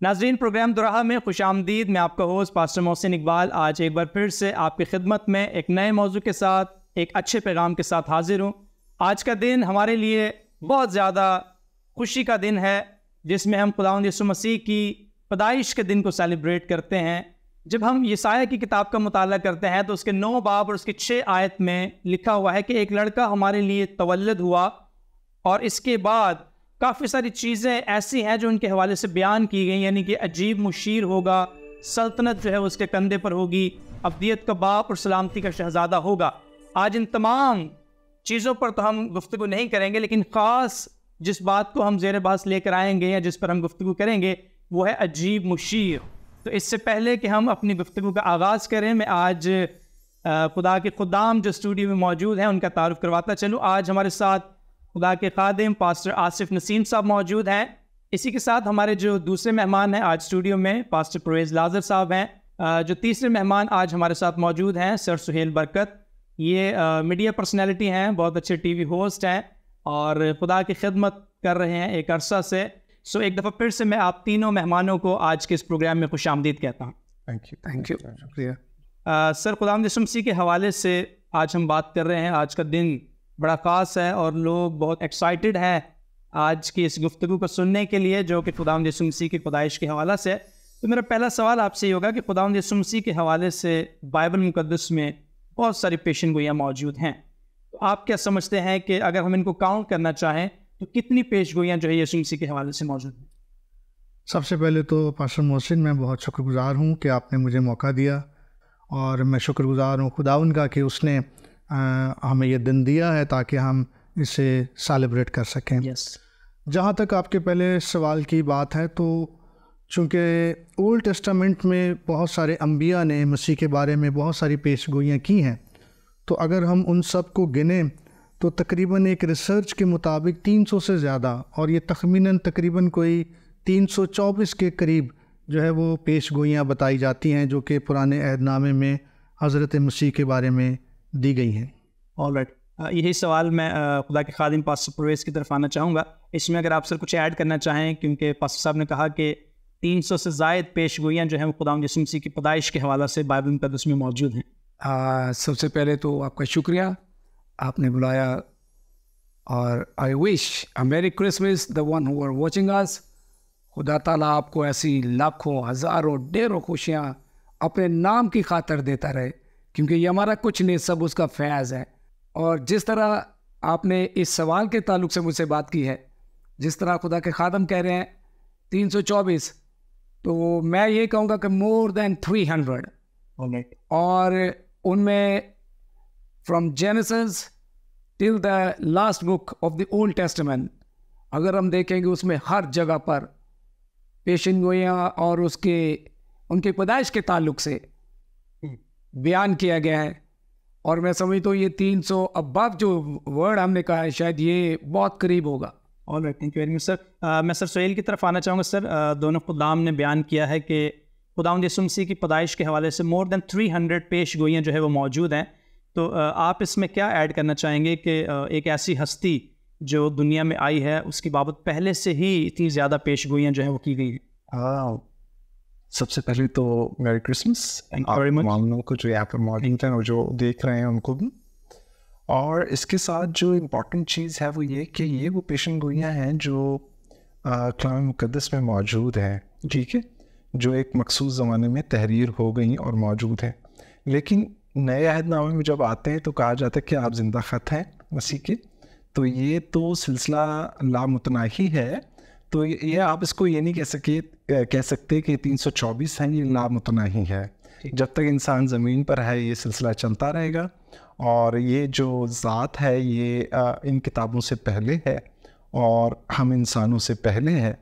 नाज़रीन, प्रोग्राम दुराहा में खुशामदीद। मैं आपका होस्ट पास्टर मोहसिन इकबाल आज एक बार फिर से आपकी खिदमत में एक नए मौजू के साथ, एक अच्छे पैगाम के साथ हाजिर हूँ। आज का दिन हमारे लिए बहुत ज़्यादा खुशी का दिन है, जिसमें हम खुदावंद यीशु मसीह की पैदाइश के दिन को सेलिब्रेट करते हैं। जब हम यसाया की किताब का मुताला करते हैं तो उसके 9 बाब और उसके 6 आयत में लिखा हुआ है कि एक लड़का हमारे लिए तवल्लद हुआ, और इसके बाद काफ़ी सारी चीज़ें ऐसी हैं जो उनके हवाले से बयान की गई, यानी कि अजीब मुशीर होगा, सल्तनत जो है उसके कंधे पर होगी, अब्दियत का बाप और सलामती का शहज़ादा होगा। आज इन तमाम चीज़ों पर तो हम गुफ्तगू नहीं करेंगे, लेकिन ख़ास जिस बात को हम ज़ेर बहस लेकर आएंगे या जिस पर हम गुफ्तगू करेंगे वो है अजीब मुशीर। तो इससे पहले कि हम अपनी गुफ्तगू का आगाज़ करें, मैं आज खुदा के खुदाम जो स्टूडियो में मौजूद हैं उनका तारुफ करवाता चलूँ। आज हमारे साथ खुदा के खादिम पास्टर आसिफ नसीम साहब मौजूद हैं। इसी के साथ हमारे जो दूसरे मेहमान हैं आज स्टूडियो में पास्टर परवेज़ लाज़र साहब हैं। जो तीसरे मेहमान आज हमारे साथ मौजूद हैं सर सुहेल बरकत। ये मीडिया पर्सनैलिटी हैं, बहुत अच्छे टीवी होस्ट हैं और खुदा की खिदमत कर रहे हैं एक अरसा से। सो एक दफ़ा फिर से मैं आप तीनों मेहमानों को आज के इस प्रोग्राम में खुशामदीद कहता हूँ। थैंक यू, शुक्रिया। सर, खुदावंद यीशु मसीह के हवाले से आज हम बात कर रहे हैं। आज का दिन बड़ा ख़ास है और लोग बहुत एक्साइटेड हैं आज की इस गुफ्तगू को सुनने के लिए, जो कि खुदावंद यीशु मसीह की पैदाइश के हवाले से। तो मेरा पहला सवाल आपसे ये होगा कि खुदावंद यीशु मसीह के हवाले से बाइबल मुक़द्दस में बहुत सारी पेशन गोइयाँ मौजूद हैं। तो आप क्या समझते हैं कि अगर हम इनको काउंट करना चाहें तो कितनी पेश गोइयाँ जो है यीशु मसीह के हवाले से मौजूद हैं? सबसे पहले तो पास्टर मोहसिन, मैं बहुत शुक्रगुज़ार हूँ कि आपने मुझे मौका दिया, और मैं शुक्रगुज़ार हूँ खुदावंद का कि उसने हमें ये दिन दिया है ताकि हम इसे सेलिब्रेट कर सकें। जहाँ तक आपके पहले सवाल की बात है, तो चूँकि ओल्ड टेस्टामेंट में बहुत सारे अंबिया ने मसीह के बारे में बहुत सारी पेशगोइयाँ की हैं, तो अगर हम उन सब को गिनें तो तकरीबन एक रिसर्च के मुताबिक 300 से ज़्यादा, और ये तखमीनन तकरीबन कोई 324 के करीब जो है वो पेशगोइयाँ बताई जाती हैं, जो कि पुराने अहदनामे में हज़रत मसीह के बारे में दी गई हैं। ऑलराइट, यही सवाल मैं खुदा के खादिम पास्टर परवेज़ की तरफ आना चाहूँगा। इसमें अगर आप सर कुछ ऐड करना चाहें, क्योंकि पास्टर साहब ने कहा कि 300 से ज़ायद पेशगोइयाँ जो हैं वो खुदावंद यीशु मसीह की पैदाइश के हवाले से बाइबल मुक़द्दस में मौजूद हैं। सबसे पहले तो आपका शुक्रिया, आपने बुलाया, और आई wish a merry Christmas the one who are watching us. खुदा ताला आपको ऐसी लाखों, हज़ारों, ढेरों खुशियाँ अपने नाम की खातर देता रहे, क्योंकि ये हमारा कुछ नहीं, सब उसका फैज़ है। और जिस तरह आपने इस सवाल के ताल्लुक से मुझसे बात की है, जिस तरह खुदा के खादम कह रहे हैं 324, तो मैं ये कहूँगा कि मोर देन 300, और उनमें from genesis till the last book of the old testament अगर हम देखेंगे उसमें हर जगह पर पेशन गोइयाँ और उनके पैदाइश के ताल्लुक से बयान किया गया है। और मैं समझता हूँ ये 300 अब्बाब जो वर्ड हमने कहा है, शायद ये बहुत करीब होगा। Alright, thank you very much sir. मैं सर सुहेल की तरफ आना चाहूँगा। सर, दोनों खुदाम ने बयान किया है कि खुदावंद यीशु मसीह की पैदाइश के हवाले से मोर देन 300 पेश गोइयाँ जो है वो मौजूद हैं। तो आप इसमें क्या ऐड करना चाहेंगे कि एक ऐसी हस्ती जो दुनिया में आई है उसकी बाबत पहले से ही इतनी ज़्यादा पेश गोइयाँ जो है वो की गई हैं? सबसे पहले तो मेरी क्रिसमस मामलों को जो यहाँ पर मौजूद हैं और जो देख रहे हैं उनको भी। और इसके साथ जो इम्पोर्टेंट चीज़ है वो ये कि ये वो पेशन गोइयाँ हैं जो कलाम मुक़द्दस में मौजूद हैं, ठीक है, जो एक मखसूस ज़माने में तहरीर हो गई और मौजूद हैं। लेकिन नए अहदनामे में जब आते हैं तो कहा जाता है कि आप ज़िंदा ख़त हैं मसीह के, तो ये तो सिलसिला लामुतनाही है। तो ये आप इसको ये नहीं कह सकते कि 324 हैं, ये लामुतनाही है। जब तक इंसान ज़मीन पर है ये सिलसिला चलता रहेगा, और ये जो ज़ात है ये इन किताबों से पहले है और हम इंसानों से पहले हैं,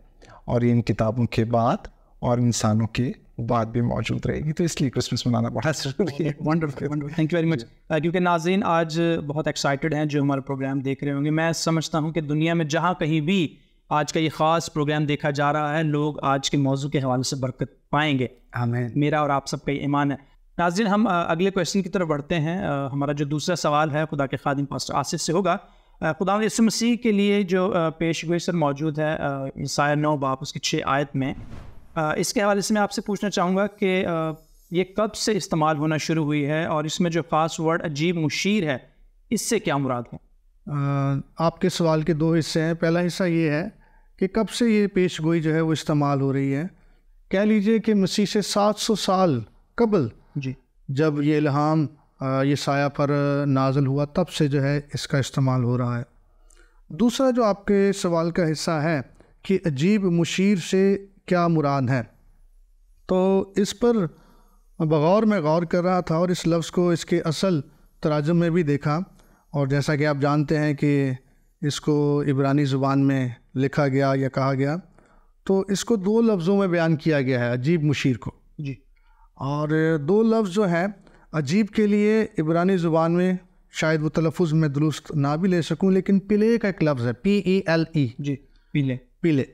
और ये इन किताबों के बाद और इंसानों के बाद भी मौजूद रहेगी। तो इसलिए क्रिसमस मनाना बड़ा ज़रूरी है। Wonderful, thank you very much. क्योंकि नाज़रीन आज बहुत एक्साइटेड हैं जो हमारा प्रोग्राम देख रहे होंगे। मैं समझता हूँ कि दुनिया में जहाँ कहीं भी आज का ये ख़ास प्रोग्राम देखा जा रहा है, लोग आज के मौजू के हवाले से बरकत पाएंगे। आमीन। मेरा और आप सबका ये ईमान है। नाज़रीन, हम अगले क्वेश्चन की तरफ बढ़ते हैं। हमारा जो दूसरा सवाल है खुदा के खादिम पास्टर आसिफ से होगा। खुदावंद यीशु मसीह के लिए जो पेशगोई सर मौजूद है यसाया 9 बाब उसकी 6 आयत में, इसके हवाले से मैं आपसे पूछना चाहूँगा कि ये कब से इस्तेमाल होना शुरू हुई है और इसमें जो ख़ास वर्ड अजीब मुशीर है इससे क्या मुराद है? आपके सवाल के दो हिस्से हैं। पहला हिस्सा ये है कि कब से ये पेश गोई जो है वो इस्तेमाल हो रही है। कह लीजिए कि मसीह से 700 साल कबल जी, जब ये इल्हाम ये साया पर नाज़िल हुआ तब से जो है इसका इस्तेमाल हो रहा है। दूसरा जो आपके सवाल का हिस्सा है कि अजीब मुशीर से क्या मुराद है, तो इस पर बगौर मैं गौर कर रहा था और इस लफ्ज़ को इसके असल तराजुम में भी देखा। और जैसा कि आप जानते हैं कि इसको इब्रानी ज़ुबान में लिखा गया या कहा गया, तो इसको दो लफ्ज़ों में बयान किया गया है अजीब मुशीर को जी। और दो लफ्ज़ जो हैं अजीब के लिए इब्रानी ज़ुबान में शायद वो तलफ़ुज़ में दुरुस्त ना भी ले सकूं, लेकिन पिले का एक लफ्ज़ है PELE जी, पीले पीले,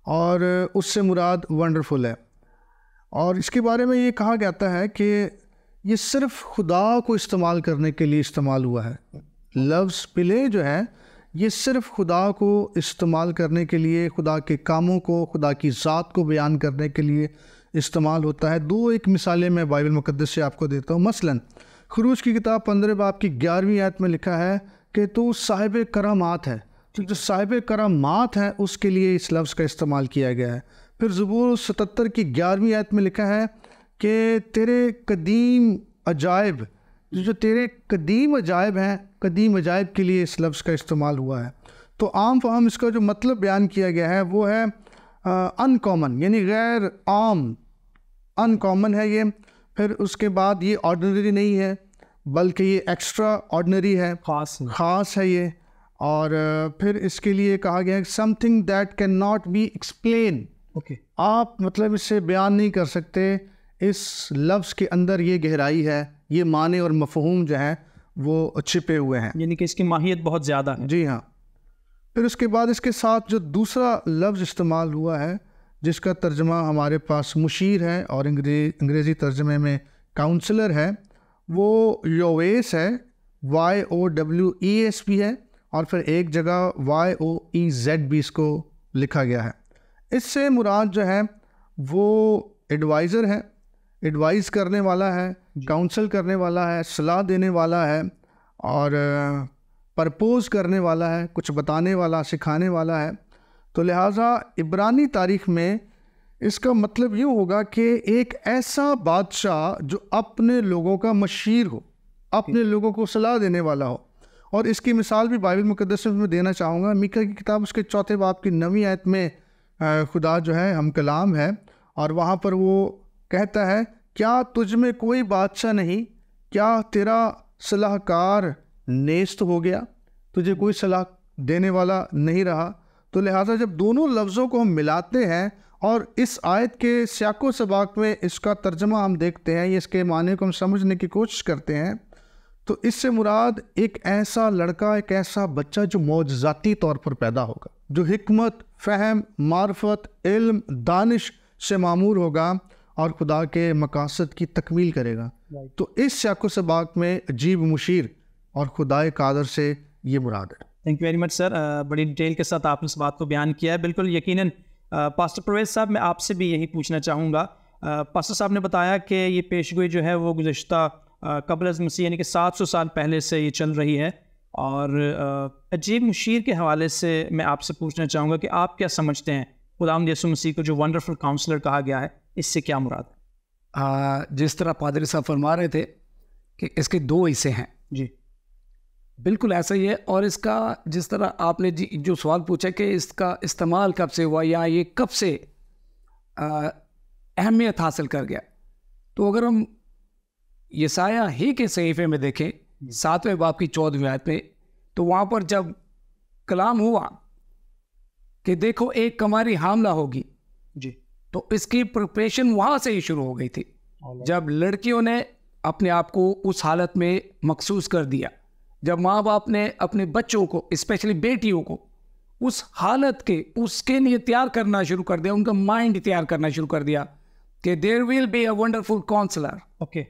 और उससे मुराद वंडरफुल है। और इसके बारे में ये कहा जाता है कि ये सिर्फ़ खुदा को इस्तेमाल करने के लिए इस्तेमाल हुआ है। लफ्ज़ पिले जो है ये सिर्फ़ खुदा को इस्तेमाल करने के लिए, खुदा के कामों को, खुदा की ज़ात को बयान करने के लिए इस्तेमाल होता है। दो एक मिसालें मैं बाइबल मुक़द्दस से आपको देता हूँ। मसलन खुरूज की किताब 15 बाब की 11वीं आयत में लिखा है कि तू साहिब करामात है। तो जो साहिब करामात है उसके लिए इस लफ्ज़ का इस्तेमाल किया गया है। फिर ज़बूर 77 की 11वीं आयत में लिखा है कि तेरे कदीम अजायब, जो तेरे कदीम अजायब हैं, कदीम अजायब के लिए इस लफ्ज़ का इस्तेमाल हुआ है। तो आम फहम इसका जो मतलब बयान किया गया है वो है अनकॉमन, यानी गैर आम, अनकॉमन है ये। फिर उसके बाद ये ऑर्डिनरी नहीं है बल्कि ये एक्स्ट्रा ऑर्डिनरी है, ख़ास है ये। और फिर इसके लिए कहा गया है something that can not be explain. Okay, आप मतलब इससे बयान नहीं कर सकते। इस लफ्ज़ के अंदर ये गहराई है, ये माने और मफ़हूम जो है वो छिपे हुए हैं, यानी कि इसकी माहियत बहुत ज़्यादा है। जी हाँ। फिर उसके बाद इसके साथ जो दूसरा लफ्ज़ इस्तेमाल हुआ है जिसका तर्जमा हमारे पास मुशीर है और अंग्रेज़ी तर्जमे में काउंसलर है, वो योवेस है, YOWES भी है, और फिर एक जगह YOEZ भी इसको लिखा गया है। इससे मुराद जो है वो एडवाइज़र है, एडवाइज़ करने वाला है, काउंसल करने वाला है, सलाह देने वाला है और परपोज़ करने वाला है, कुछ बताने वाला, सिखाने वाला है। तो लिहाजा इब्रानी तारीख़ में इसका मतलब यूँ होगा कि एक ऐसा बादशाह जो अपने लोगों का मशीर हो, अपने लोगों को सलाह देने वाला हो। और इसकी मिसाल भी बाइबल मुक़द्दस में देना चाहूँगा। मीका की किताब उसके 4 बाब की 9वीं आयत में खुदा जो है हम कलाम है और वहाँ पर वो कहता है, क्या तुझ में कोई बादशाह नहीं, क्या तेरा सलाहकार नेस्त हो गया, तुझे कोई सलाह देने वाला नहीं रहा। तो लिहाजा जब दोनों लफ्ज़ों को हम मिलाते हैं और इस आयत के सियाको सबाक में इसका तर्जमा हम देखते हैं, इसके माने को हम समझने की कोशिश करते हैं, तो इससे मुराद एक ऐसा लड़का, एक ऐसा बच्चा जो मौजज़ाती तौर पर पैदा होगा, जो हिकमत, फ़हम, मार्फत, इल्म, दानिश से मामूर होगा और खुदा के मकासद की तकमील करेगा। तो इस सियाको सबाक में अजीब मुशीर और खुदाए कादर से ये मुराद है। Thank you very much sir, बड़ी डिटेल के साथ आपने इस बात को बयान किया है। बिल्कुल यकीनन पास्टर परवेज़ साहब, मैं आपसे भी यही पूछना चाहूँगा। पास्टर साहब ने बताया कि ये पेशगोई जो है वो गुज़श्ता क़ब्ल अज़ मसीह यानी कि 700 साल पहले से ये चल रही है। और अजीब मुशीर के हवाले से मैं आपसे पूछना चाहूँगा कि आप क्या समझते हैं खुदावंद यीशु मसीह को जो वंडरफुल काउंसलर कहा गया है, इससे क्या मुराद है? जिस तरह पादरी साहब फरमा रहे थे कि इसके 2 हिस्से हैं, जी बिल्कुल ऐसा ही है। और इसका जिस तरह आपने जो सवाल पूछा कि इसका इस्तेमाल कब से हुआ या ये कब से अहमियत हासिल कर गया, तो अगर हम यसाया ही के सहीफे में देखें 7वें बाब की 14वीं आयत में, तो वहाँ पर जब कलाम हुआ कि देखो एक कमारी हामला होगी, जी, तो इसकी प्रिपरेशन वहाँ से ही शुरू हो गई थी। जब लड़कियों ने अपने आप को उस हालत में मखसूस कर दिया, जब माँ बाप ने अपने बच्चों को, स्पेशली बेटियों को, उस हालत के उसके लिए तैयार करना शुरू कर दिया, उनका माइंड तैयार करना शुरू कर दिया कि there will be a wonderful counsellor, okay,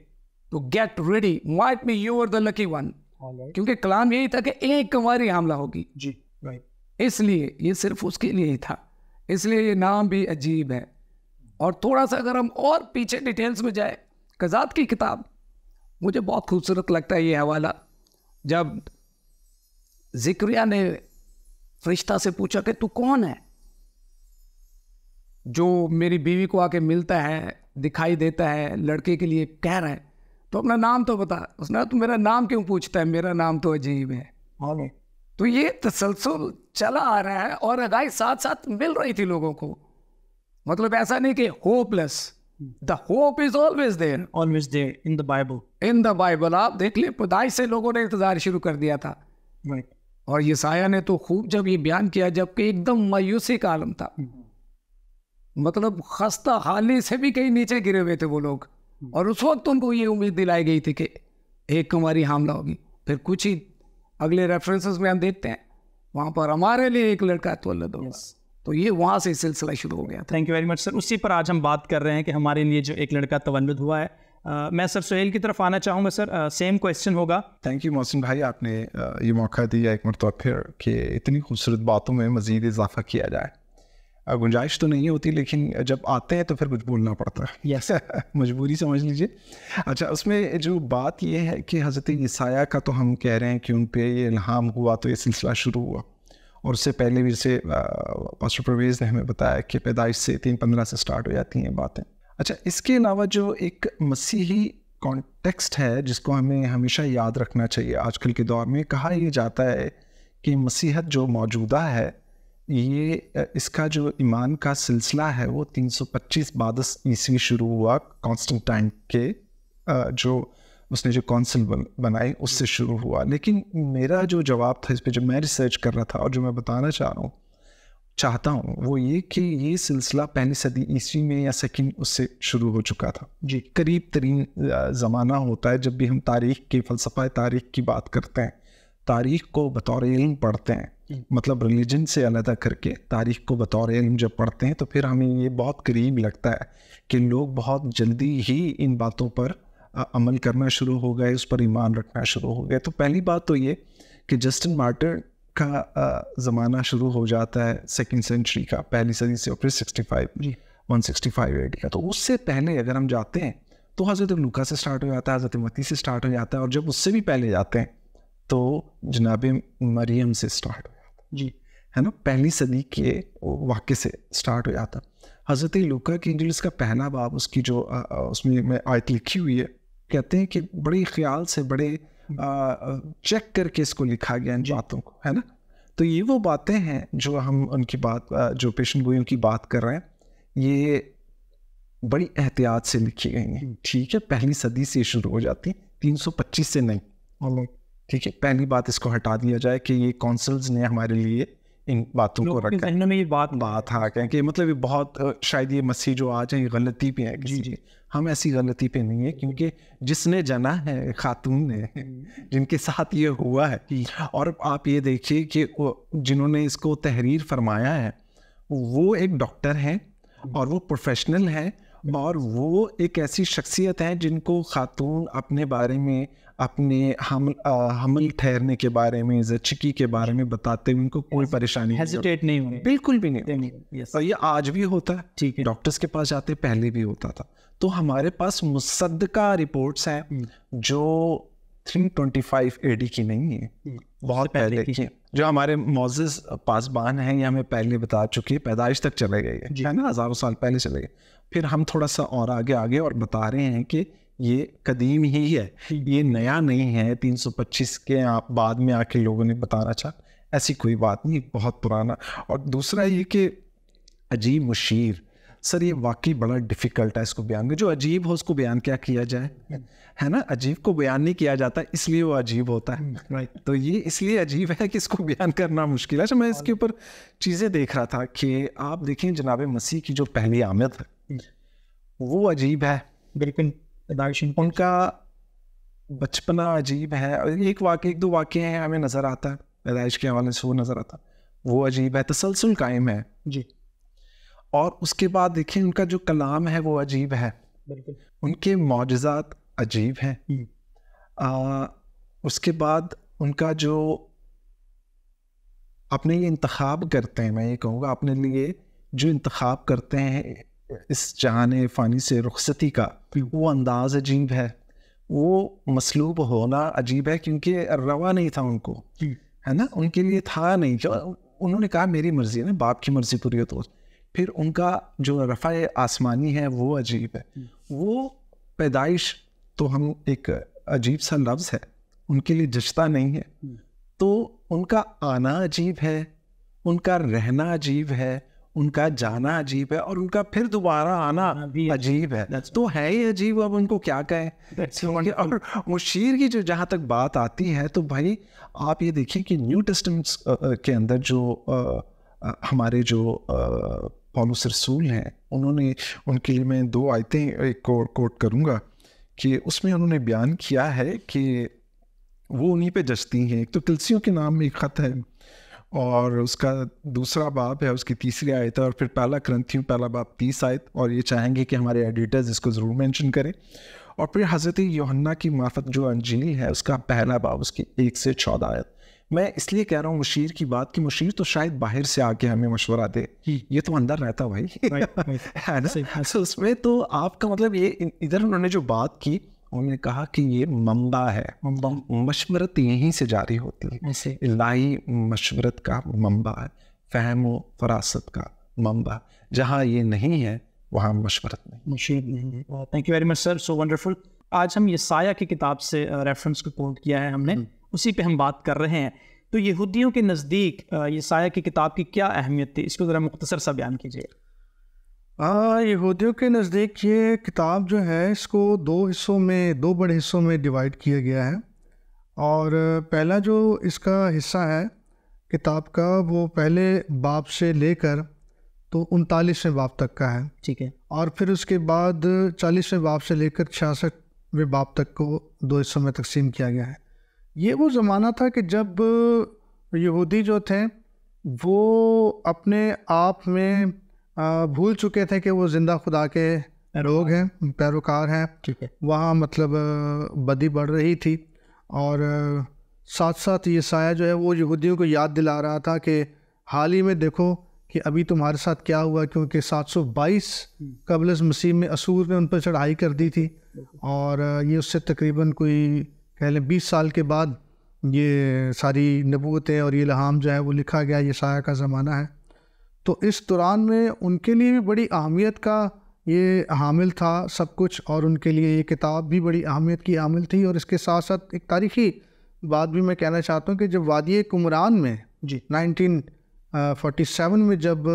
तो get ready, might be you are the lucky one. क्योंकि कलाम यही था कि एक कुंवारी हामला होगी, जी, राइट, इसलिए ये सिर्फ उसके लिए ही था, इसलिए ये नाम भी अजीब है। और थोड़ा सा अगर हम और पीछे डिटेल्स में जाए, कज़ात की किताब मुझे बहुत खूबसूरत लगता है ये हवाला, जब ज़िक्रिया ने फरिश्ता से पूछा कि तू कौन है जो मेरी बीवी को आके मिलता है, दिखाई देता है, लड़के के लिए कह रहा है, तो अपना नाम तो बता। उसने कहा, तू मेरा नाम क्यों पूछता है, मेरा नाम तो अजीब है। तो ये तसलसल चला आ रहा है और अगाई साथ साथ मिल रही थी लोगों को। मतलब ऐसा नहीं कि hopeless, the hope is always there in the Bible. In the Bible आप देख ले, पैदाइश से लोगों ने इंतजार शुरू कर दिया था। और यसाया ने तो खूब जब ये बयान किया, जबकि एकदम मायूसी का आलम था, मतलब खस्ता हाली से भी कहीं नीचे गिरे हुए थे वो लोग। और उस वक्त उनको ये उम्मीद दिलाई गई थी कि एक कुमारी हामला होगी। फिर कुछ ही अगले रेफरेंसेस में हम देखते हैं वहाँ पर हमारे लिए एक लड़का तवल्लुद होगा। तो ये वहाँ से सिलसिला शुरू हो गया था। Thank you very much sir. उसी पर आज हम बात कर रहे हैं कि हमारे लिए जो एक लड़का तवल्लुद हुआ है। मैं सर सुहेल की तरफ आना चाहूँगा। सर सेम क्वेश्चन होगा। थैंक यू मोहसिन भाई, आपने ये मौका दिया एक मरतबा फिर कि इतनी खूबसूरत बातों में मज़ीद इजाफा किया जाए। गुंजाइश तो नहीं होती, लेकिन जब आते हैं तो फिर कुछ बोलना पड़ता है। यस मजबूरी समझ लीजिए। अच्छा, उसमें जो बात ये है कि हज़रत ईसाया का तो हम कह रहे हैं कि उन पे ये इल्हाम हुआ तो ये सिलसिला शुरू हुआ, और उससे पहले भी जैसे पास्टर परवेज़ ने हमें बताया कि पैदाइश से 3:15 से स्टार्ट हो जाती हैं बातें। अच्छा, इसके अलावा जो एक मसीही कॉन्टेक्स्ट है जिसको हमें हमेशा याद रखना चाहिए आजकल के दौर में, कहा यह जाता है कि मसीहत जो मौजूदा है, ये इसका जो ईमान का सिलसिला है वो 325 बाद ईस्वी शुरू हुआ, कॉन्स्टेंटाइन के जो उसने जो कौंसिल बनाई उससे शुरू हुआ। लेकिन मेरा जो जवाब था इस पे, जो मैं रिसर्च कर रहा था और जो मैं बताना चाहता हूँ वो ये कि ये सिलसिला पहली सदी ईस्वी में या सेकंड उससे शुरू हो चुका था। जी, करीब तरीन ज़माना होता है जब भी हम तारीख़ की, फ़लसफ़ा तारीख़ की बात करते हैं, तारीख़ को बतौर इल्म पढ़ते हैं, मतलब रिलीजन से अलग करके तारीख़ को बतौर इल्म जब पढ़ते हैं तो फिर हमें ये बहुत करीब लगता है कि लोग बहुत जल्दी ही इन बातों पर अमल करना शुरू हो गए, उस पर ईमान रखना शुरू हो गए। तो पहली बात तो ये कि जस्टिन मार्टर का ज़माना शुरू हो जाता है सेकंड सेंचुरी का, पहली सदी से, और फिर 165 AD का। तो उससे पहले अगर हम जाते हैं तो हज़रत लूका से स्टार्ट हो जाता है, हज़रत मत्ती से स्टार्ट हो जाता है, और जब उससे भी पहले जाते हैं तो जनाब मरियम से स्टार्ट हो जाता है। जी, है ना, पहली सदी के वाक़े से स्टार्ट हो जाता है। हज़रत लूका की इंजील इसका पहला बाब, उसकी जो उसमें आयत लिखी हुई है, कहते हैं कि बड़े ख्याल से, बड़े चेक करके इसको लिखा गया इन बातों को, है ना। तो ये वो बातें हैं जो हम उनकी बात, जो पेशन गोइयों की बात कर रहे हैं, ये बड़ी एहतियात से लिखी गई हैं। ठीक है, पहली सदी से शुरू हो जाती है, 325 से नहीं। ठीक है, पहली बात इसको हटा दिया जाए कि ये कौंसल्स ने हमारे लिए इन बातों को रखा है। में ये बात हाँ, कि मतलब ये बहुत शायद ये मसीह जो आज है ये गलती पे है किसी की। हम ऐसी गलती पे नहीं है, क्योंकि जिसने जना है खातून ने, जिनके साथ ये हुआ है, और आप ये देखिए कि जिन्होंने इसको तहरीर फरमाया है वो एक डॉक्टर हैं और वो प्रोफेशनल हैं, और वो एक ऐसी शख्सियत है जिनको खातून अपने बारे में, अपने हमल ठहरने के बारे में, ज़चिकी के बारे में बताते हुए उनको कोई परेशानी, हेजिटेट नहीं हुए, बिल्कुल भी नहीं। और ये आज भी होता है, ठीक है, डॉक्टर्स के पास जाते पहले भी होता था। तो हमारे पास मुसद्दका रिपोर्ट्स हैं जो 325 AD की नहीं है, बहुत पहले की, जो हमारे मोज़ेस पासबान हैं, ये हमें पहले बता चुके हैं, पैदाइश तक चले गए है ना, हज़ारों साल पहले चले गए। फिर हम थोड़ा सा और आगे और बता रहे हैं कि ये कदीम ही है, ये नया नहीं है। 325 के आप बाद में आके लोगों ने बताना चाहा, ऐसी कोई बात नहीं, बहुत पुराना। और दूसरा ये कि अजीब मुशीर, सर ये वाकई बड़ा डिफ़िकल्ट है इसको बयान करना। जो अजीब हो उसको बयान क्या किया जाए, है ना, अजीब को बयान नहीं किया जाता, इसलिए वो अजीब होता है, राइट। तो ये इसलिए अजीब है कि इसको बयान करना मुश्किल है। अच्छा, मैं इसके ऊपर चीज़ें देख रहा था कि आप देखें जनाब मसीह की जो पहली आमद है वो अजीब है, बिल्कुल। उनका बचपना अजीब है, एक दो वाक़े हैं हमें नज़र आता है पैदाइश के हवाले से, वो नज़र आता, वो अजीब है, तसलसल कायम है जी। और उसके बाद देखें उनका जो कलाम है वो अजीब है, बिल्कुल। उनके मौजज़ात अजीब हैं। उसके बाद उनका जो अपने लिए इंतखाब करते हैं, मैं ये कहूँगा अपने लिए जो इंतखाब करते हैं इस जहान फ़ानी से रुखसती का वो अंदाज़ अजीब है, वो मसलूब होना अजीब है, क्योंकि रवा नहीं था उनको, है ना, उनके लिए था नहीं। जो उन्होंने कहा मेरी मर्ज़ी है ना, बाप की मर्ज़ी पूरी हो तो। फिर उनका जो रफ़ा आसमानी है वो अजीब है। वो पैदाइश तो हम एक अजीब सा लफ्ज़ है, उनके लिए जचता नहीं है। तो उनका आना अजीब है, उनका रहना अजीब है, उनका जाना अजीब है, और उनका फिर दोबारा आना अजीब है। तो है ही अजीब, अब उनको क्या कहें। और मुशीर की जो जहाँ तक बात आती है, तो भाई आप ये देखिए कि न्यू टेस्टामेंट्स के अंदर जो हमारे जो पौलुस रसूल हैं, उन्होंने, उनके लिए मैं 2 आयतें एक कोट करूँगा कि उसमें उन्होंने बयान किया है कि वो उन्हीं पे जचती हैं। एक तो कलीसियों के नाम में एक ख़त है, और उसका दूसरा बाब है, उसकी 3री आयत है, और फिर पहला करंथियों पहला बाब 30 आयत, और ये चाहेंगे कि हमारे एडिटर्स इसको ज़रूर मेंशन करें। और फिर हज़रत यूहन्ना की मार्फत जो अंजील है, उसका पहला बाब, उसकी 1 से 14 आयत। मैं इसलिए कह रहा हूँ मुशीर की बात, कि मुशीर तो शायद बाहर से आके हमें मशवरा दे, ये तो अंदर रहता भाई है ना। तो उसमें तो आपका मतलब ये, इधर उन्होंने जो बात की, उन्होंने कहा कि ये मंबा है, मशवरत यहीं से जारी होती है, इलाही मशवरत का मंबा है, फ़हम व फरासत का मंबा। जहाँ ये नहीं है वहाँ मशवरत नहीं। Thank you very much sir, so wonderful. आज हम यसाया की किताब से रेफरेंस को कोट किया है हमने, उसी पे हम बात कर रहे हैं। तो यहूदियों के नज़दीक यसाया की किताब की क्या अहमियत थी, इसको ज़रा मुख्तसर सा बयान कीजिए। यहूदियों के नज़दीक ये किताब जो है, इसको 2 हिस्सों में, 2 बड़े हिस्सों में डिवाइड किया गया है। और पहला जो इसका हिस्सा है किताब का, वो पहले बाब से लेकर तो 39वें बाब तक का है, ठीक है। और फिर उसके बाद 40वें बाब से लेकर 66वें बाब तक को 2 हिस्सों में तकसीम किया गया है। ये वो ज़माना था कि जब यहूदी जो थे वो अपने आप में भूल चुके थे कि वो ज़िंदा खुदा के लोग हैं, पैरोकार हैं, ठीक है। वहाँ मतलब बदी बढ़ रही थी, और साथ साथ यसाया जो है वो यहूदियों को याद दिला रहा था कि हाल ही में देखो कि अभी तुम्हारे साथ क्या हुआ, क्योंकि 722 कबल मसीह में असूर ने उन पर चढ़ाई कर दी थी, और ये उससे तकरीबन कोई कह लें 20 साल के बाद ये सारी नबूवतें और ये इल्हाम जो है वो लिखा गया, यसाया का ज़माना है। तो इस दौरान में उनके लिए भी बड़ी अहमियत का ये हामिल था सब कुछ, और उनके लिए ये किताब भी बड़ी अहमियत की हामिल थी। और इसके साथ साथ एक तारीख़ी बात भी मैं कहना चाहता हूँ कि जब वादी कुमरान में 1947 में जब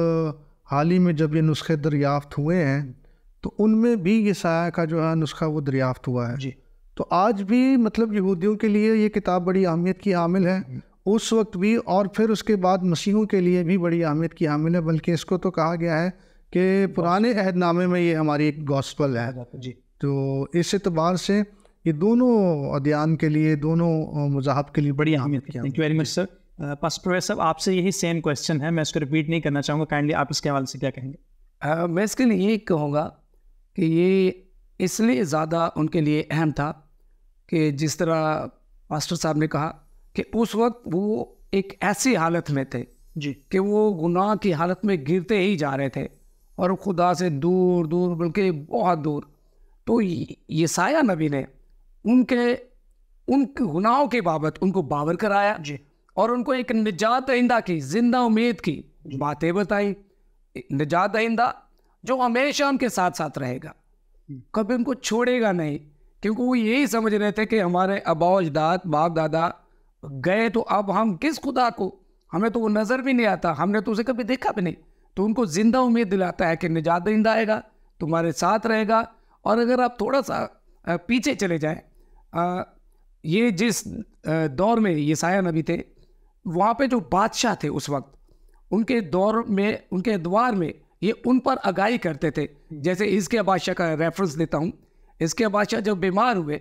हाल ही में जब ये नुस्खे दरियाफ़्त हुए हैं, तो उनमें भी यसाया का जो है नुस्खा वो दरियाफ़्त हुआ है जी। तो आज भी मतलब यहूदियों के लिए ये किताब बड़ी अहमियत की हामिल है, उस वक्त भी, और फिर उसके बाद मसीहों के लिए भी बड़ी अहमियत की हामिल है। बल्कि इसको तो कहा गया है कि पुराने अहदनामे में ये हमारी एक गॉस्पल है जी। तो इस एतबार से ये दोनों अध्ययन के लिए, दोनों मज़हब के लिए बड़ी अहमियत की। Thank you very much sir. Pastor professor साहब, आपसे यही सेम क्वेश्चन है, मैं इसको रिपीट नहीं करना चाहूँगा, काइंडली आप इसके हवाले से क्या कहेंगे? मैं इसके लिए ये कहूँगा कि ये इसलिए ज़्यादा उनके लिए अहम था कि जिस तरह पास्टर साहब ने कहा कि उस वक्त वो एक ऐसी हालत में थे जी कि वो गुनाह की हालत में गिरते ही जा रहे थे, और खुदा से दूर दूर, बल्कि बहुत दूर। तो यसाया नबी ने उनके गुनाहों के बाबत उनको बावर कराया जी, और उनको एक निजात दहिंदा की, जिंदा उम्मीद की बातें बताई। निजात दहिंदा जो हमेशा उनके साथ साथ रहेगा, कभी उनको छोड़ेगा नहीं, क्योंकि वो यही समझ रहे थे कि हमारे आबा अजदाद, बाप दादा गए, तो अब हम किस खुदा को, हमें तो वो नज़र भी नहीं आता, हमने तो उसे कभी देखा भी नहीं। तो उनको ज़िंदा उम्मीद दिलाता है कि निजात दहिंदा आएगा, तुम्हारे साथ रहेगा। और अगर आप थोड़ा सा पीछे चले जाएं, ये जिस दौर में यसाया नबी थे, वहाँ पे जो बादशाह थे उस वक्त, उनके दौर में, उनके द्वार में ये उन पर आगाही करते थे। जैसे हिजकिय्याह बादशाह का रेफरेंस देता हूँ। हिजकिय्याह बादशाह जब बीमार हुए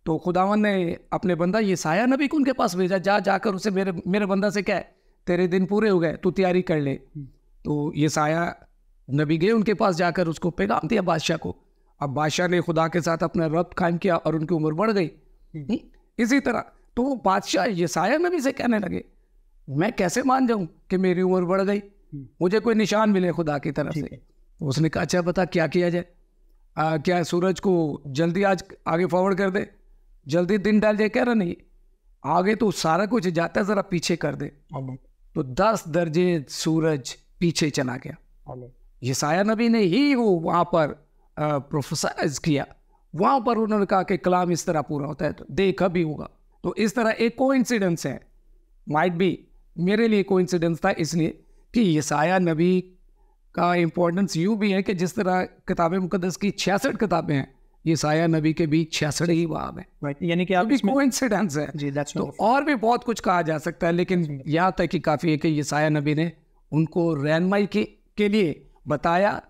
तो खुदावन ने अपने बंदा यसाया नबी को उनके पास भेजा, जाकर उसे मेरे बंदा से क्या है, तेरे दिन पूरे हो गए, तू तैयारी कर ले। तो यसाया नबी गए उनके पास, जाकर उसको पैगाम दिया बादशाह को। अब बादशाह ने खुदा के साथ अपना रब्त कायम किया और उनकी उम्र बढ़ गई। इसी तरह तो बादशाह यसाया नबी से कहने लगे, मैं कैसे मान जाऊं कि मेरी उम्र बढ़ गई, मुझे कोई निशान मिले खुदा की तरफ से। उसने कहा अच्छा बता क्या किया जाए, क्या सूरज को जल्दी आज आगे फॉरवर्ड कर दे, जल्दी दिन डाल जाए? कह रहा नहीं, आगे तो सारा कुछ जाता है, ज़रा पीछे कर दे। तो 10 दर्जे सूरज पीछे चला गया। यसाया नबी ने ही वो वहाँ पर प्रोफेसाइज किया, वहाँ पर उन्होंने कहा कि कलाम इस तरह पूरा होता है, तो देखा भी होगा। तो इस तरह एक कोइंसिडेंस है, माइट बी, मेरे लिए कोइंसिडेंस था इसलिए कि यसाया नबी का इम्पोर्टेंस यूँ भी है कि जिस तरह किताब मुकद्दस की 66 किताबें हैं, यसाया नबी के भी 66 ही बाब हैं। राइट, यानी कि आप इसमें कोइंसिडेंस है जी, that's तो और भी बहुत कुछ कहा जा सकता है, लेकिन यहाँ तक कि काफ़ी है कि यसाया नबी ने उनको रहनुमाई के लिए बताया,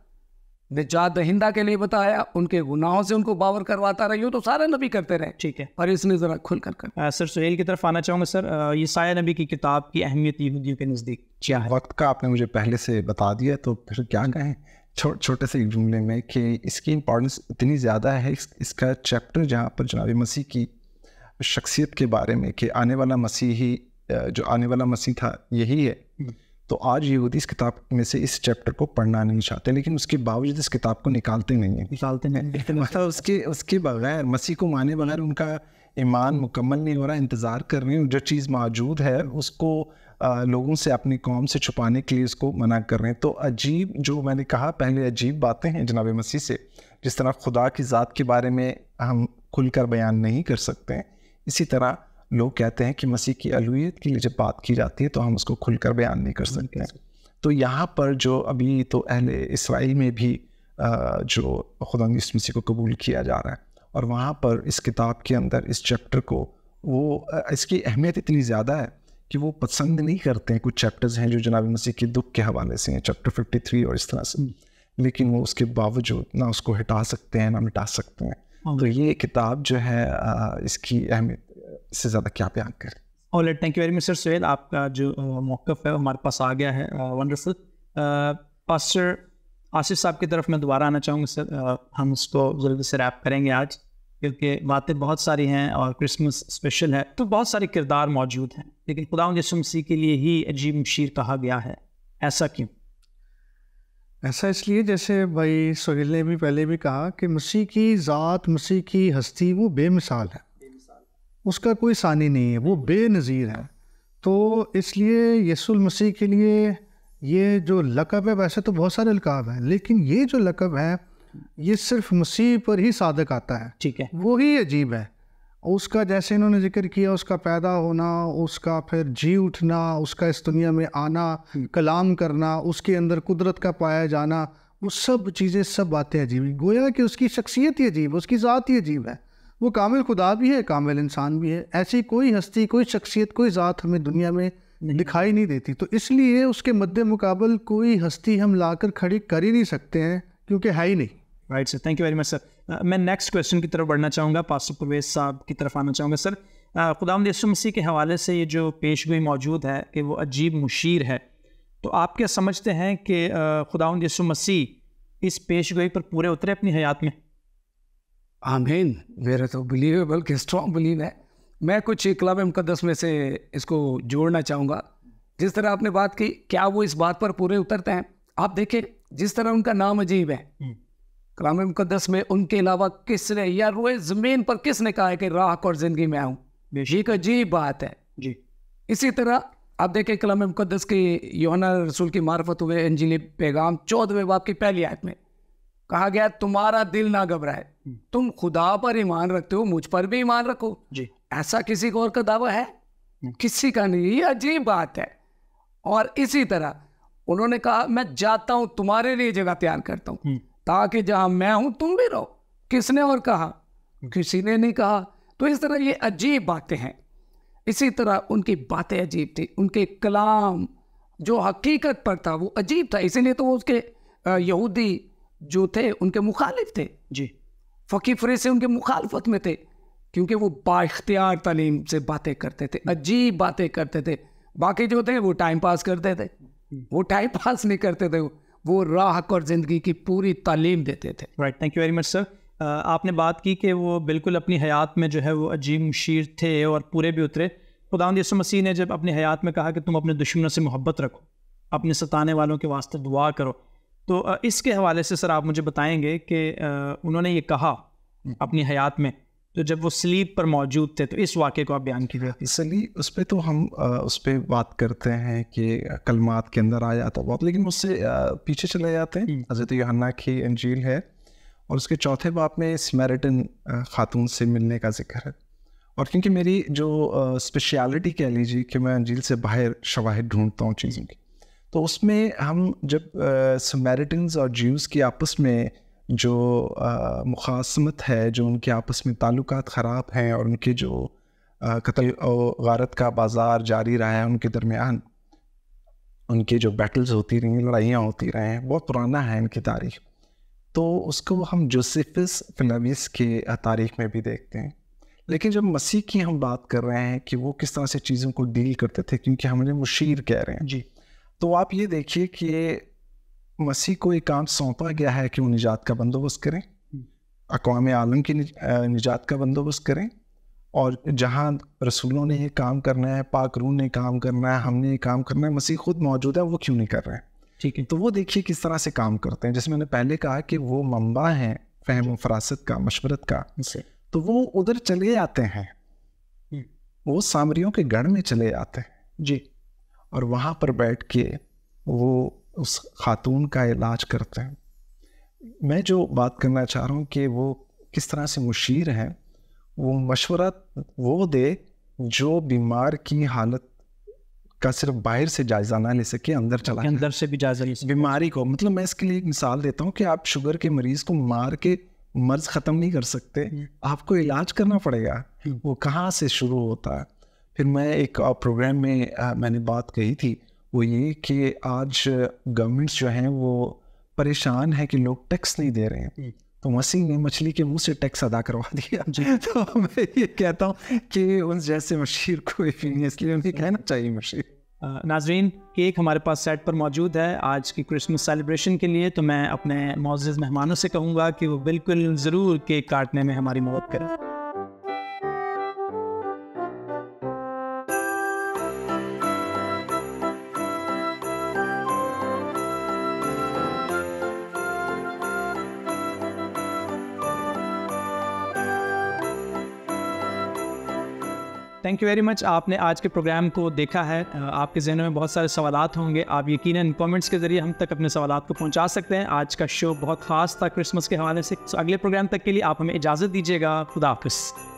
निजात दहिंदा के लिए बताया, उनके गुनाहों से उनको बावर करवाता रहा। यूँ तो सारे नबी करते रहे, ठीक है। और इसने ज़रा खुल कर सर सुहेल की तरफ आना चाहूँगा। सर, यसाया नबी की किताब की अहमियत यहूदियों के नज़दीक क्या है? वक्त का आपने मुझे पहले से बता दिया, तो फिर क्या कहें छोटे से एक जुमले में कि इसकी इम्पोर्टेंस इतनी ज़्यादा है। इसका चैप्टर जहाँ पर जनाब मसीह की शख्सियत के बारे में कि आने वाला मसीही, जो आने वाला मसीह था यही है, तो आज यहूदी इस किताब में से इस चैप्टर को पढ़ना नहीं चाहते, लेकिन उसके बावजूद इस किताब को निकालते नहीं हैं। मतलब उसके बगैर, मसीह को माने बगैर उनका ईमान मुकम्मल नहीं हो रहा, इंतज़ार कर रहे हैं। जो चीज़ मौजूद है उसको लोगों से, अपनी कौम से छुपाने के लिए उसको मना कर रहे हैं। तो अजीब, जो मैंने कहा पहले, अजीब बातें हैं जनाब मसीह से। जिस तरह खुदा की ज़ात के बारे में हम खुलकर बयान नहीं कर सकते हैं, इसी तरह लोग कहते हैं कि मसीह की अलूहियत के लिए जब बात की जाती है तो हम उसको खुलकर बयान नहीं कर सकते हैं। तो यहाँ पर जो अभी तो अहले इस्राइल में भी जो खुदा यीशु मसीह को कबूल किया जा रहा है, और वहाँ पर इस किताब के अंदर इस चैप्टर को, वो इसकी अहमियत इतनी ज़्यादा है कि वो पसंद नहीं करते हैं। कुछ चैप्टर्स हैं जो जनाब मसीह के दुख के हवाले से हैं, चैप्टर 53 और इस तरह से, लेकिन वो उसके बावजूद ना उसको हटा सकते हैं ना मिटा सकते हैं। तो ये किताब जो है, इसकी अहमियत से ज़्यादा क्या बयान करें। Alright, thank you very much sir Suhail. आपका जो मौक़िफ़ है हमारे पास आ गया है, वंडरफुल। पास्टर आसिफ साहब की तरफ मैं दोबारा आना चाहूँगा। सर, हम उसको जल्दी से रैप करेंगे आज, क्योंकि बातें बहुत सारी हैं और क्रिसमस स्पेशल है, तो बहुत सारे किरदार मौजूद हैं, लेकिन खुदावंद यीशु मसीह के लिए ही अजीब मुशीर कहा गया है। ऐसा क्यों? ऐसा इसलिए, जैसे भाई सोहेल ने भी पहले भी कहा कि मसीह की ज़ात, मसीह की हस्ती वो बेमिसाल है, उसका कोई सानी नहीं है, वो बेनज़ीर है। तो इसलिए यीशु मसीह के लिए ये जो लक़ब है, वैसे तो बहुत सारे लक़ब हैं, लेकिन ये जो लक़ब है ये सिर्फ मसीह पर ही सादक आता है। ठीक है, वो ही अजीब है। उसका, जैसे इन्होंने जिक्र किया, उसका पैदा होना, उसका फिर जी उठना, उसका इस दुनिया में आना, कलाम करना, उसके अंदर कुदरत का पाया जाना, वो सब चीज़ें, सब बातें अजीब। गोया कि उसकी शख्सियत ही अजीब, उसकी ज़ात ही अजीब है। वो कामिल खुदा भी है, कामिल इंसान भी है। ऐसी कोई हस्ती, कोई शख्सियत, कोई ज़ात हमें दुनिया में दिखाई नहीं देती। तो इसलिए उसके मद्दे मुकाबल कोई हस्ती हम लाकर खड़ी कर ही नहीं सकते हैं, क्योंकि है ही नहीं। Right sir, thank you very much sir. मैं नेक्स्ट क्वेश्चन की तरफ बढ़ना चाहूँगा, पास्टर परवेज़ साहब की तरफ आना चाहूँगा। सर, खुदावंद यीशु मसीह के हवाले से ये जो पेशगोई मौजूद है कि वो अजीब मुशीर है, तो आप क्या समझते हैं कि खुदावंद यीशु मसीह इस पेशगोई पर पूरे उतरे अपनी हयात में? आमीन। मेरा तो बिलीवेबल कि स्ट्रॉन्ग बिलीव है। मैं कुछ कलाम मुकद्दस में से इसको जोड़ना चाहूँगा। जिस तरह आपने बात की, क्या वो इस बात पर पूरे उतरते हैं? आप देखें, जिस तरह उनका नाम अजीब है, कलाम मुकद्दस में उनके अलावा किसने, या रोए ज़मीन पर किसने कहा है कि राह और ज़िंदगी में आऊँ? ये एक अजीब बात है जी। इसी तरह आप देखें कलाम मुकद्दस की यूहन्ना रसूल की मार्फत हुए इंजील पैगाम 14वें बाब की पहली आयत में कहा गया, तुम्हारा दिल ना घबराए, तुम खुदा पर ईमान रखते हो, मुझ पर भी ईमान रखो जी। ऐसा किसी को और का दावा है? किसी का नहीं। ये अजीब बात है। और इसी तरह उन्होंने कहा, मैं जाता हूं, तुम्हारे लिए जगह तैयार करता हूं, ताकि जहां मैं हूं तुम भी रहो। किसने और कहा? किसी ने नहीं कहा। तो इस तरह ये अजीब बातें हैं। इसी तरह उनकी बातें अजीब थी, उनके कलाम जो हकीकत पर था वो अजीब था। इसीलिए तो वो उसके यहूदी जो थे उनके मुखालिफ थे जी। फ़कीह फरीसी उनके मुखालफत में थे, क्योंकि वो बाइख्तियार तालीम से बातें करते थे, अजीब बातें करते थे। बाकी जो थे वो टाइम पास करते थे। वो टाइम पास नहीं करते थे, वो राह और ज़िंदगी की पूरी तालीम देते थे। Right, thank you very much sir. आपने बात की कि वो बिल्कुल अपनी हयात में जो है वो अजीब मुशीर थे और पूरे भी उतरे। खुदावंद यीशु मसीह ने जब अपनी हयात में कहा कि तुम अपने दुश्मनों से मोहब्बत रखो, अपने सताने वालों के वास्ते दुआ करो, तो इसके हवाले से सर आप मुझे बताएंगे कि उन्होंने ये कहा अपनी हयात में, तो जब वो स्लीप पर मौजूद थे, तो इस वाक़े को आप बयान कीजिए। इसलिए उस पर तो हम उस पर बात करते हैं कि कलमात के अंदर आ जाता बहुत, लेकिन उससे पीछे चले जाते हैं। हज़रत यूहन्ना की इंजील है और उसके चौथे बाब में समैरिटन खातून से मिलने का जिक्र है। और क्योंकि मेरी जो स्पेशलिटी कह लीजिए कि मैं इंजील से बाहर शवाहिद ढूंढता हूँ चीज़ों की, तो उसमें हम जब समैरिटन्स और ज्यूज़ की आपस में जो मुखासमत है, जो उनके आपस में ताल्लुकात ख़राब हैं और उनके जो कत्ल और गारत का बाज़ार जारी रहा है उनके दरमियान, उनके जो बैटल्स होती रही, लड़ाइयाँ होती रहे हैं, बहुत पुराना है इनकी तारीख़। तो उसको हम जोसेफस फिलाविस के तारीख़ में भी देखते हैं। लेकिन जब मसीह की हम बात कर रहे हैं कि वो किस तरह से चीज़ों को डील करते थे, क्योंकि हम उन्हें मुशीर कह रहे हैं जी, तो आप ये देखिए कि मसीह को एक काम सौंपा गया है कि वो निजात का बंदोबस्त करें, अक़वाम आलम की निजात का बंदोबस्त करें। और जहाँ रसूलों ने ये काम करना है, पाक रूह ने काम करना है, हमने ये काम करना है, मसीह खुद मौजूद है, वो क्यों नहीं कर रहे हैं? ठीक है। तो वो देखिए किस तरह से काम करते हैं। जैसे मैंने पहले कहा कि वो मंबा हैं फ़हम फरासत का, मशवरत का, तो वो उधर चले जाते हैं, वो सामरियों के गढ़ में चले जाते हैं जी, और वहाँ पर बैठ के वो उस खातून का इलाज करते हैं। मैं जो बात करना चाह रहा हूँ कि वो किस तरह से मुशीर हैं, वो मशवरा वो दे जो बीमार की हालत का सिर्फ बाहर से जायज़ा ना ले सके, अंदर चला अंदर से भी जायज़ा ले सके बीमारी को। मतलब मैं इसके लिए एक मिसाल देता हूँ कि आप शुगर के मरीज़ को मार के मर्ज़ ख़त्म नहीं कर सकते, आपको इलाज करना पड़ेगा। वो कहाँ से शुरू होता है। फिर मैं एक प्रोग्राम में मैंने बात कही थी, वो ये कि आज गवर्नमेंट्स जो हैं वो परेशान है कि लोग टैक्स नहीं दे रहे हैं, तो मसीह ने मछली के मुंह से टैक्स अदा करवा दिया। तो मैं ये कहता हूँ कि उन जैसे मशीर कोई भी नहीं, इसलिए उन्हें कहना चाहिए मशीर। नाजरीन, केक हमारे पास सेट पर मौजूद है आज की क्रिसमस सेलिब्रेशन के लिए। तो मैं अपने मौजूद मेहमानों से कहूँगा कि वो बिल्कुल ज़रूर केक काटने में हमारी मदद करें। Thank you very much. आपने आज के प्रोग्राम को देखा है, आपके ज़हनों में बहुत सारे सवालात होंगे, आप यकीनन कमेंट्स के ज़रिए हम तक अपने सवालात को पहुंचा सकते हैं। आज का शो बहुत ख़ास था क्रिसमस के हवाले से। अगले प्रोग्राम तक के लिए आप हमें इजाज़त दीजिएगा। खुदा हाफ़िज़।